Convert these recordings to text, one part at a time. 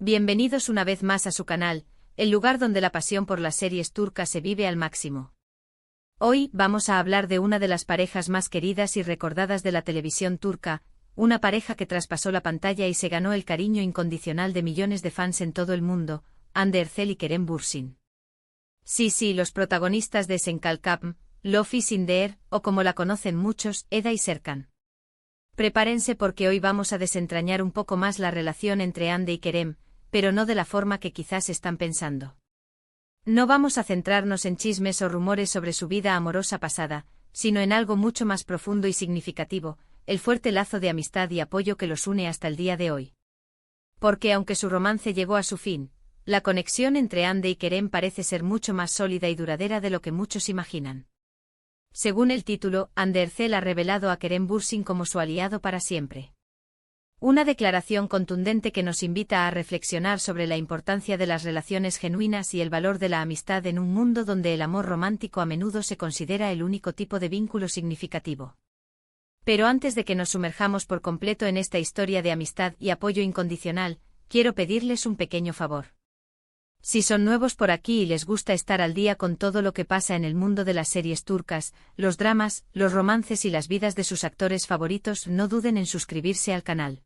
Bienvenidos una vez más a su canal, el lugar donde la pasión por las series turcas se vive al máximo. Hoy vamos a hablar de una de las parejas más queridas y recordadas de la televisión turca, una pareja que traspasó la pantalla y se ganó el cariño incondicional de millones de fans en todo el mundo, Hande Erçel y Kerem Bürsin. Sí, los protagonistas de Senkalkapm, Lofi Sindeer, o como la conocen muchos, Eda y Serkan. Prepárense porque hoy vamos a desentrañar un poco más la relación entre Hande y Kerem, pero no de la forma que quizás están pensando. No vamos a centrarnos en chismes o rumores sobre su vida amorosa pasada, sino en algo mucho más profundo y significativo, el fuerte lazo de amistad y apoyo que los une hasta el día de hoy. Porque aunque su romance llegó a su fin, la conexión entre Hande y Kerem parece ser mucho más sólida y duradera de lo que muchos imaginan. Según el título, Hande Erçel ha revelado a Kerem Bürsin como su aliado para siempre. Una declaración contundente que nos invita a reflexionar sobre la importancia de las relaciones genuinas y el valor de la amistad en un mundo donde el amor romántico a menudo se considera el único tipo de vínculo significativo. Pero antes de que nos sumerjamos por completo en esta historia de amistad y apoyo incondicional, quiero pedirles un pequeño favor. Si son nuevos por aquí y les gusta estar al día con todo lo que pasa en el mundo de las series turcas, los dramas, los romances y las vidas de sus actores favoritos, no duden en suscribirse al canal.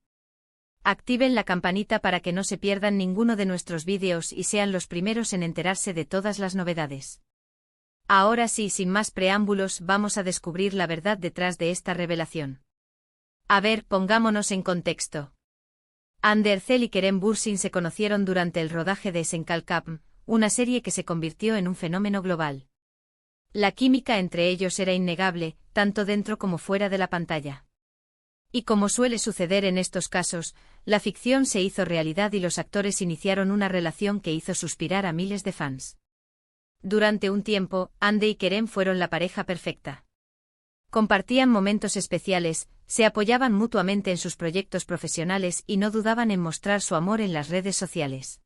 Activen la campanita para que no se pierdan ninguno de nuestros vídeos y sean los primeros en enterarse de todas las novedades. Ahora sí, sin más preámbulos, vamos a descubrir la verdad detrás de esta revelación. A ver, pongámonos en contexto. Hande Erçel y Kerem Bürsin se conocieron durante el rodaje de Senkalkapm, una serie que se convirtió en un fenómeno global. La química entre ellos era innegable, tanto dentro como fuera de la pantalla. Y como suele suceder en estos casos, la ficción se hizo realidad y los actores iniciaron una relación que hizo suspirar a miles de fans. Durante un tiempo, Hande y Kerem fueron la pareja perfecta. Compartían momentos especiales, se apoyaban mutuamente en sus proyectos profesionales y no dudaban en mostrar su amor en las redes sociales.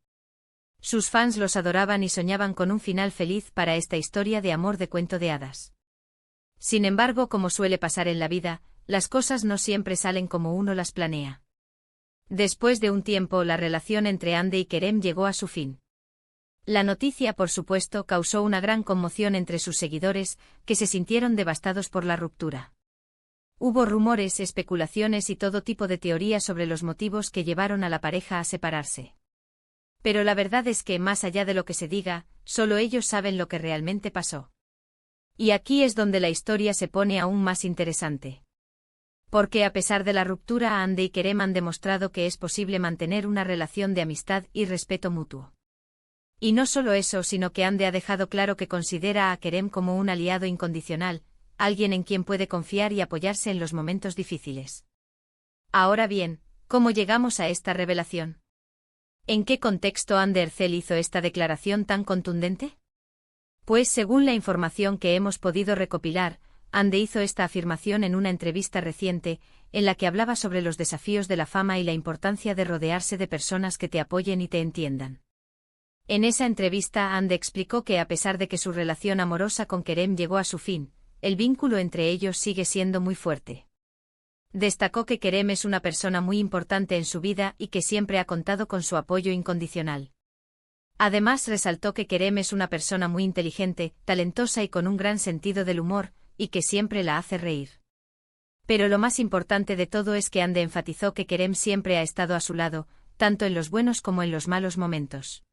Sus fans los adoraban y soñaban con un final feliz para esta historia de amor de cuento de hadas. Sin embargo, como suele pasar en la vida, las cosas no siempre salen como uno las planea. Después de un tiempo, la relación entre Hande y Kerem llegó a su fin. La noticia, por supuesto, causó una gran conmoción entre sus seguidores, que se sintieron devastados por la ruptura. Hubo rumores, especulaciones y todo tipo de teorías sobre los motivos que llevaron a la pareja a separarse. Pero la verdad es que, más allá de lo que se diga, solo ellos saben lo que realmente pasó. Y aquí es donde la historia se pone aún más interesante. Porque a pesar de la ruptura, Hande y Kerem han demostrado que es posible mantener una relación de amistad y respeto mutuo. Y no solo eso, sino que Hande ha dejado claro que considera a Kerem como un aliado incondicional, alguien en quien puede confiar y apoyarse en los momentos difíciles. Ahora bien, ¿cómo llegamos a esta revelación? ¿En qué contexto Hande Erçel hizo esta declaración tan contundente? Pues según la información que hemos podido recopilar, Hande hizo esta afirmación en una entrevista reciente, en la que hablaba sobre los desafíos de la fama y la importancia de rodearse de personas que te apoyen y te entiendan. En esa entrevista, Hande explicó que a pesar de que su relación amorosa con Kerem llegó a su fin, el vínculo entre ellos sigue siendo muy fuerte. Destacó que Kerem es una persona muy importante en su vida y que siempre ha contado con su apoyo incondicional. Además, resaltó que Kerem es una persona muy inteligente, talentosa y con un gran sentido del humor, y que siempre la hace reír. Pero lo más importante de todo es que Hande enfatizó que Kerem siempre ha estado a su lado, tanto en los buenos como en los malos momentos.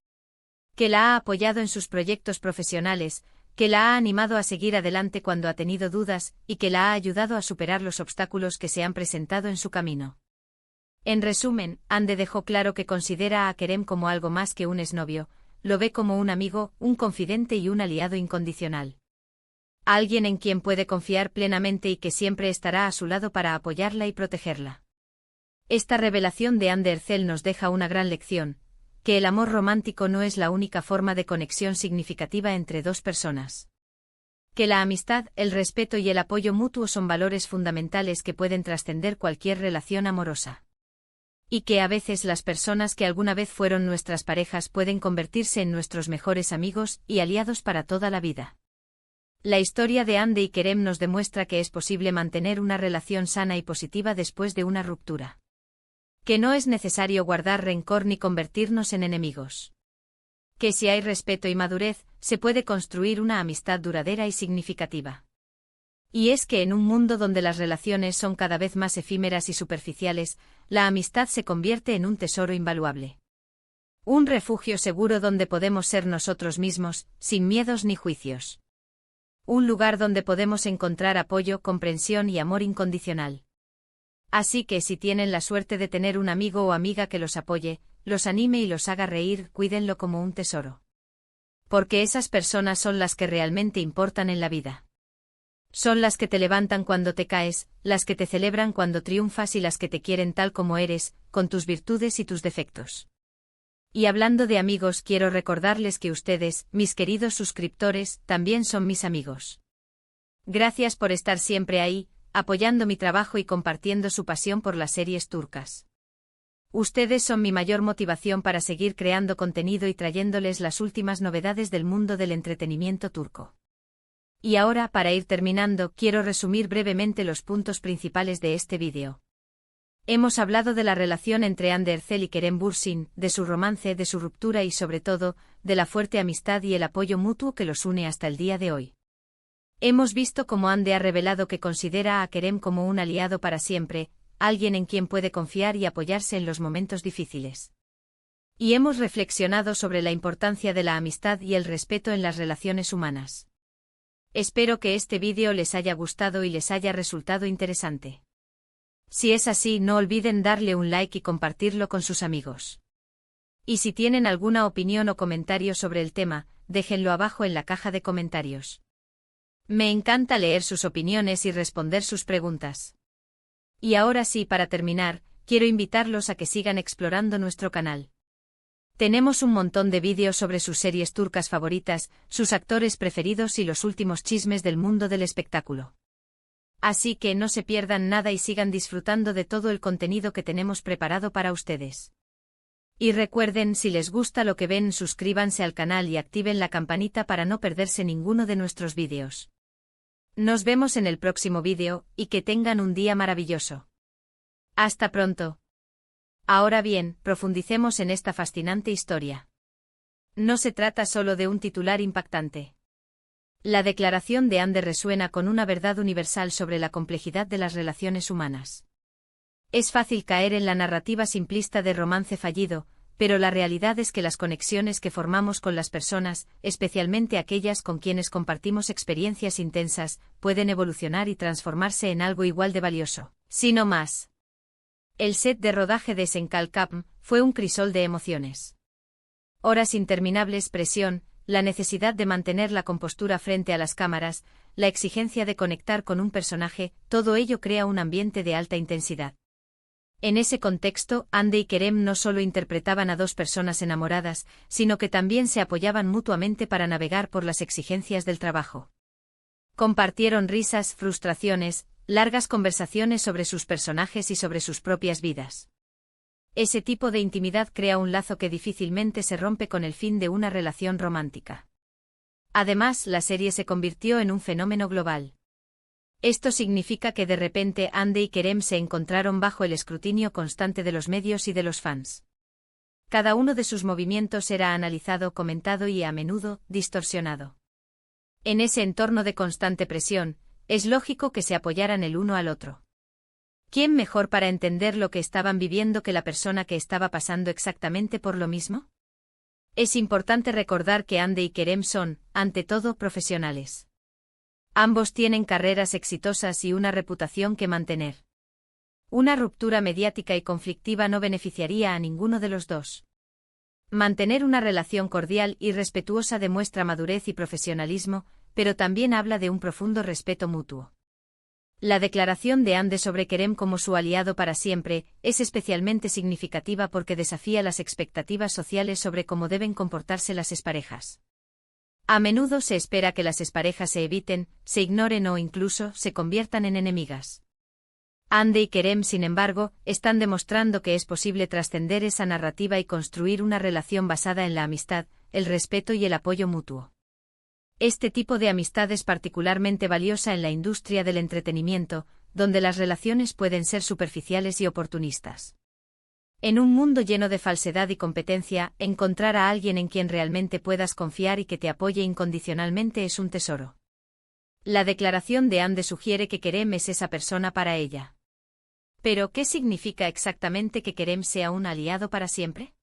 Que la ha apoyado en sus proyectos profesionales, que la ha animado a seguir adelante cuando ha tenido dudas y que la ha ayudado a superar los obstáculos que se han presentado en su camino. En resumen, Hande dejó claro que considera a Kerem como algo más que un exnovio, lo ve como un amigo, un confidente y un aliado incondicional. Alguien en quien puede confiar plenamente y que siempre estará a su lado para apoyarla y protegerla. Esta revelación de Hande Erçel nos deja una gran lección, que el amor romántico no es la única forma de conexión significativa entre dos personas. Que la amistad, el respeto y el apoyo mutuo son valores fundamentales que pueden trascender cualquier relación amorosa. Y que a veces las personas que alguna vez fueron nuestras parejas pueden convertirse en nuestros mejores amigos y aliados para toda la vida. La historia de Hande y Kerem nos demuestra que es posible mantener una relación sana y positiva después de una ruptura. Que no es necesario guardar rencor ni convertirnos en enemigos. Que si hay respeto y madurez, se puede construir una amistad duradera y significativa. Y es que en un mundo donde las relaciones son cada vez más efímeras y superficiales, la amistad se convierte en un tesoro invaluable. Un refugio seguro donde podemos ser nosotros mismos, sin miedos ni juicios. Un lugar donde podemos encontrar apoyo, comprensión y amor incondicional. Así que si tienen la suerte de tener un amigo o amiga que los apoye, los anime y los haga reír, cuídenlo como un tesoro. Porque esas personas son las que realmente importan en la vida. Son las que te levantan cuando te caes, las que te celebran cuando triunfas y las que te quieren tal como eres, con tus virtudes y tus defectos. Y hablando de amigos, quiero recordarles que ustedes, mis queridos suscriptores, también son mis amigos. Gracias por estar siempre ahí, apoyando mi trabajo y compartiendo su pasión por las series turcas. Ustedes son mi mayor motivación para seguir creando contenido y trayéndoles las últimas novedades del mundo del entretenimiento turco. Y ahora, para ir terminando, quiero resumir brevemente los puntos principales de este vídeo. Hemos hablado de la relación entre Hande Erçel y Kerem Bürsin, de su romance, de su ruptura y sobre todo, de la fuerte amistad y el apoyo mutuo que los une hasta el día de hoy. Hemos visto cómo Hande ha revelado que considera a Kerem como un aliado para siempre, alguien en quien puede confiar y apoyarse en los momentos difíciles. Y hemos reflexionado sobre la importancia de la amistad y el respeto en las relaciones humanas. Espero que este vídeo les haya gustado y les haya resultado interesante. Si es así, no olviden darle un like y compartirlo con sus amigos. Y si tienen alguna opinión o comentario sobre el tema, déjenlo abajo en la caja de comentarios. Me encanta leer sus opiniones y responder sus preguntas. Y ahora sí, para terminar, quiero invitarlos a que sigan explorando nuestro canal. Tenemos un montón de vídeos sobre sus series turcas favoritas, sus actores preferidos y los últimos chismes del mundo del espectáculo. Así que no se pierdan nada y sigan disfrutando de todo el contenido que tenemos preparado para ustedes. Y recuerden, si les gusta lo que ven, suscríbanse al canal y activen la campanita para no perderse ninguno de nuestros vídeos. Nos vemos en el próximo vídeo, y que tengan un día maravilloso. Hasta pronto. Ahora bien, profundicemos en esta fascinante historia. No se trata solo de un titular impactante. La declaración de Hande resuena con una verdad universal sobre la complejidad de las relaciones humanas. Es fácil caer en la narrativa simplista de romance fallido, pero la realidad es que las conexiones que formamos con las personas, especialmente aquellas con quienes compartimos experiencias intensas, pueden evolucionar y transformarse en algo igual de valioso, si no más. El set de rodaje de Senkal Kapm fue un crisol de emociones. Horas interminables, presión, la necesidad de mantener la compostura frente a las cámaras, la exigencia de conectar con un personaje, todo ello crea un ambiente de alta intensidad. En ese contexto, Hande y Kerem no solo interpretaban a dos personas enamoradas, sino que también se apoyaban mutuamente para navegar por las exigencias del trabajo. Compartieron risas, frustraciones, largas conversaciones sobre sus personajes y sobre sus propias vidas. Ese tipo de intimidad crea un lazo que difícilmente se rompe con el fin de una relación romántica. Además, la serie se convirtió en un fenómeno global. Esto significa que de repente Hande y Kerem se encontraron bajo el escrutinio constante de los medios y de los fans. Cada uno de sus movimientos era analizado, comentado y, a menudo, distorsionado. En ese entorno de constante presión, es lógico que se apoyaran el uno al otro. ¿Quién mejor para entender lo que estaban viviendo que la persona que estaba pasando exactamente por lo mismo? Es importante recordar que Hande y Kerem son, ante todo, profesionales. Ambos tienen carreras exitosas y una reputación que mantener. Una ruptura mediática y conflictiva no beneficiaría a ninguno de los dos. Mantener una relación cordial y respetuosa demuestra madurez y profesionalismo, pero también habla de un profundo respeto mutuo. La declaración de Hande sobre Kerem como su aliado para siempre es especialmente significativa porque desafía las expectativas sociales sobre cómo deben comportarse las exparejas. A menudo se espera que las exparejas se eviten, se ignoren o incluso se conviertan en enemigas. Hande y Kerem, sin embargo, están demostrando que es posible trascender esa narrativa y construir una relación basada en la amistad, el respeto y el apoyo mutuo. Este tipo de amistad es particularmente valiosa en la industria del entretenimiento, donde las relaciones pueden ser superficiales y oportunistas. En un mundo lleno de falsedad y competencia, encontrar a alguien en quien realmente puedas confiar y que te apoye incondicionalmente es un tesoro. La declaración de Ande sugiere que Kerem es esa persona para ella. Pero, ¿qué significa exactamente que Kerem sea un aliado para siempre?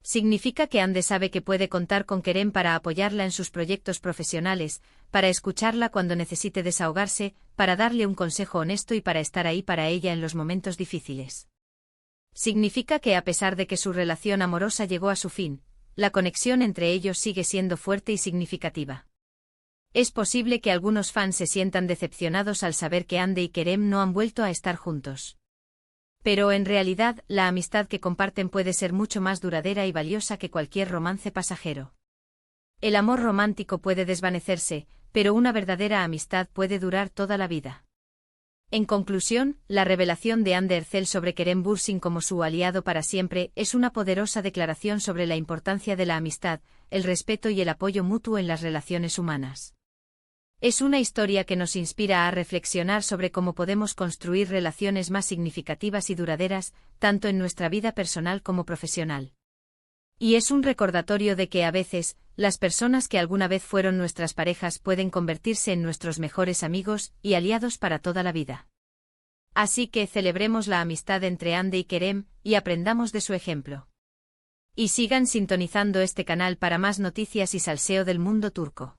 Significa que Ande sabe que puede contar con Kerem para apoyarla en sus proyectos profesionales, para escucharla cuando necesite desahogarse, para darle un consejo honesto y para estar ahí para ella en los momentos difíciles. Significa que a pesar de que su relación amorosa llegó a su fin, la conexión entre ellos sigue siendo fuerte y significativa. Es posible que algunos fans se sientan decepcionados al saber que Ande y Kerem no han vuelto a estar juntos. Pero en realidad, la amistad que comparten puede ser mucho más duradera y valiosa que cualquier romance pasajero. El amor romántico puede desvanecerse, pero una verdadera amistad puede durar toda la vida. En conclusión, la revelación de Ande Erçel sobre Kerem Bürsin como su aliado para siempre es una poderosa declaración sobre la importancia de la amistad, el respeto y el apoyo mutuo en las relaciones humanas. Es una historia que nos inspira a reflexionar sobre cómo podemos construir relaciones más significativas y duraderas, tanto en nuestra vida personal como profesional. Y es un recordatorio de que a veces, las personas que alguna vez fueron nuestras parejas pueden convertirse en nuestros mejores amigos y aliados para toda la vida. Así que celebremos la amistad entre Ande y Kerem, y aprendamos de su ejemplo. Y sigan sintonizando este canal para más noticias y salseo del mundo turco.